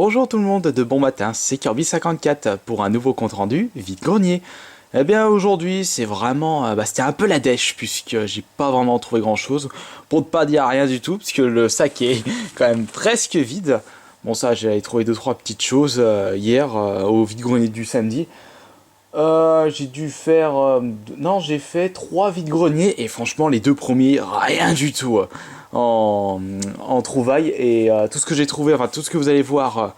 Bonjour tout le monde, de bon matin, c'est Kirby54 pour un nouveau compte rendu vide-grenier. Eh bien aujourd'hui c'est vraiment, c'était un peu la dèche puisque j'ai pas vraiment trouvé grand chose, pour ne pas dire rien du tout, puisque le sac est quand même presque vide. Bon ça j'avais trouvé 2-3 petites choses hier au vide-grenier du samedi. J'ai dû faire, non j'ai fait 3 vide-greniers et franchement les deux premiers rien du tout. En trouvailles et tout ce que j'ai trouvé, enfin tout ce que vous allez voir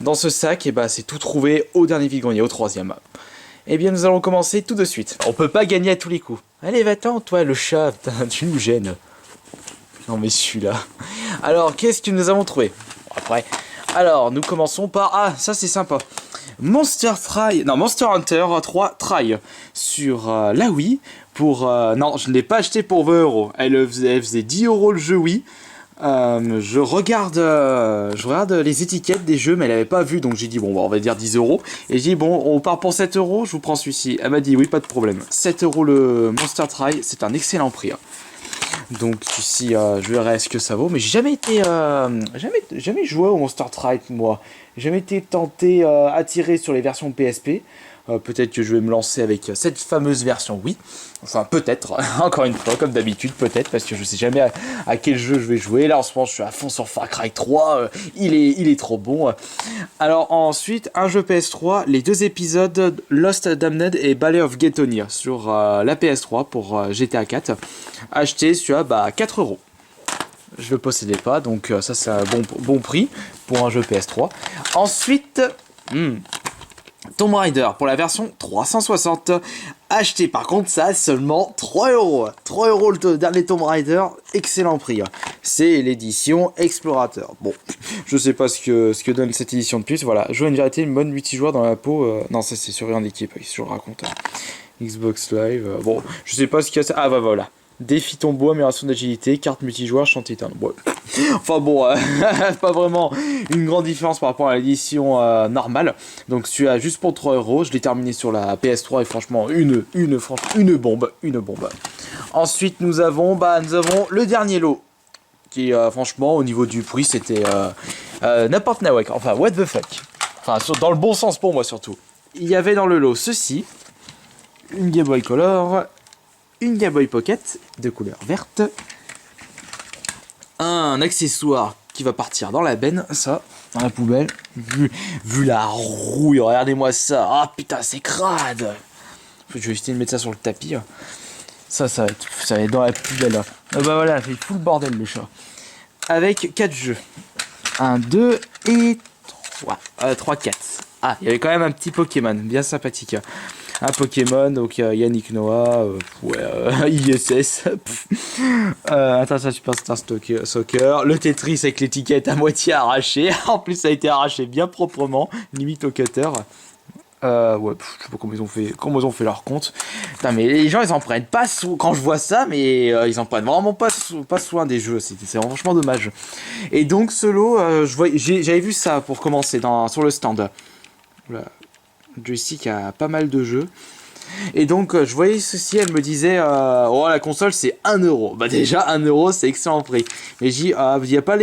dans ce sac, et c'est tout trouvé au dernier vide-grenier, au troisième. Et bien nous allons commencer tout de suite. On peut pas gagner à tous les coups. Allez va-t'en toi le chat, tu nous gênes. Non mais celui-là. Alors qu'est-ce que nous avons trouvé après? Alors nous commençons par, ah ça c'est sympa. Monster Hunter 3 Try sur la Wii pour... non, je ne l'ai pas acheté pour 20 €. Elle faisait 10 € le jeu Wii. Je regarde les étiquettes des jeux, mais elle n'avait pas vu, donc j'ai dit bon, on va dire 10 €. Et j'ai dit bon, on part pour 7 €, je vous prends celui-ci. Elle m'a dit oui, pas de problème. 7 € le Monster Try, c'est un excellent prix. Donc ici, je verrai ce que ça vaut, mais j'ai jamais été, jamais joué au Monster Try moi. J'ai jamais été tenté, attiré sur les versions PSP. Peut-être que je vais me lancer avec cette fameuse version Wii. Enfin, peut-être, encore une fois, comme d'habitude, peut-être, parce que je sais jamais à quel jeu je vais jouer. Là, en ce moment, je suis à fond sur Far Cry 3, il est trop bon. Alors, ensuite, un jeu PS3, les 2 épisodes Lost Damned et Ballet of Getonia sur la PS3 pour GTA 4, acheté sur 4 €. Je le possédais pas, donc ça, c'est un bon prix pour un jeu PS3. Ensuite... Tomb Raider pour la version 360, acheté par contre ça seulement 3 €. 3 € le dernier Tomb Raider, excellent prix. C'est l'édition Explorateur. Bon, je sais pas ce que donne cette édition de plus, voilà. Jouer une vérité, une bonne multijoueur dans la peau, non ça c'est sur rien d'équipe, qu'est-ce que je raconte. Xbox Live, bon, je sais pas ce qu'il y a, ah voilà. Défi tombeau, amélioration d'agilité, carte multijoueur, chantier éternel. Bon. Enfin bon, pas vraiment une grande différence par rapport à l'édition normale. Donc celui-là juste pour 3 €. Je l'ai terminé sur la PS3 et franchement une bombe. Ensuite nous avons le dernier lot. Qui franchement au niveau du prix c'était n'importe nawak. Enfin what the fuck. Enfin dans le bon sens pour moi surtout. Il y avait dans le lot ceci. Une Game Boy Color. Une Game Boy Pocket de couleur verte, un accessoire qui va partir dans la benne, ça, dans la poubelle, vu la rouille, regardez-moi ça, ah putain c'est crade, je vais essayer de mettre ça sur le tapis, ça va être dans la poubelle, voilà, fait tout le bordel le chat, avec 4 jeux, 1, 2 et 3, 4, ah il y avait quand même un petit Pokémon, bien sympathique, un Pokémon, donc Yannick Noah, ISS, International Superstar Soccer, le Tetris avec l'étiquette à moitié arrachée, en plus ça a été arraché bien proprement, limite au cutter. Je sais pas comment ils ont fait leur compte. Putain, mais les gens ils en prennent pas quand je vois ça, mais ils en prennent vraiment pas soin des jeux, c'est franchement dommage. Et donc ce lot, j'avais vu ça pour commencer sur le stand. Voilà. Joystick a pas mal de jeux. Et donc je voyais ceci, elle me disait oh la console c'est 1 €. Bah déjà 1 € c'est excellent prix. Mais j'ai dit il y a pas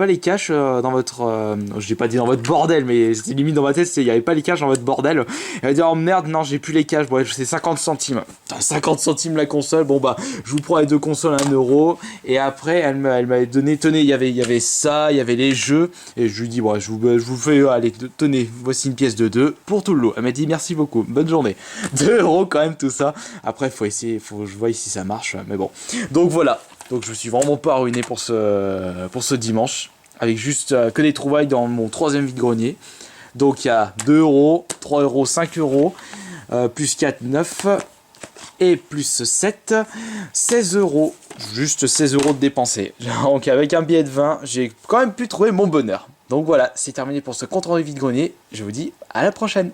les caches dans votre je l'ai pas dit dans votre bordel mais c'était limite dans ma tête, il y avait pas les caches dans votre bordel. Elle m'a dit oh merde non j'ai plus les caches. Bref c'est 50 centimes. 50 centimes la console. Bon je vous prends les deux consoles à 1 € et après elle m'avait donné, tenez, il y avait ça, il y avait les jeux et je lui dis bon je vous fais allez tenez, voici une pièce de 2 pour tout le lot. Elle m'a dit merci beaucoup. Bonne journée. 2 € quand même tout ça. Après faut essayer, je vois si ça marche, mais bon. Donc voilà. Donc je me suis vraiment pas ruiné pour ce dimanche avec juste que des trouvailles dans mon troisième vide-grenier. Donc il y a 2 €, 3 €, 5 €, plus 4, 9 et plus 7, 16 €. Juste 16 € de dépensés. Donc avec un billet de 20, j'ai quand même pu trouver mon bonheur. Donc voilà, c'est terminé pour ce compte rendu vide-grenier. Je vous dis à la prochaine.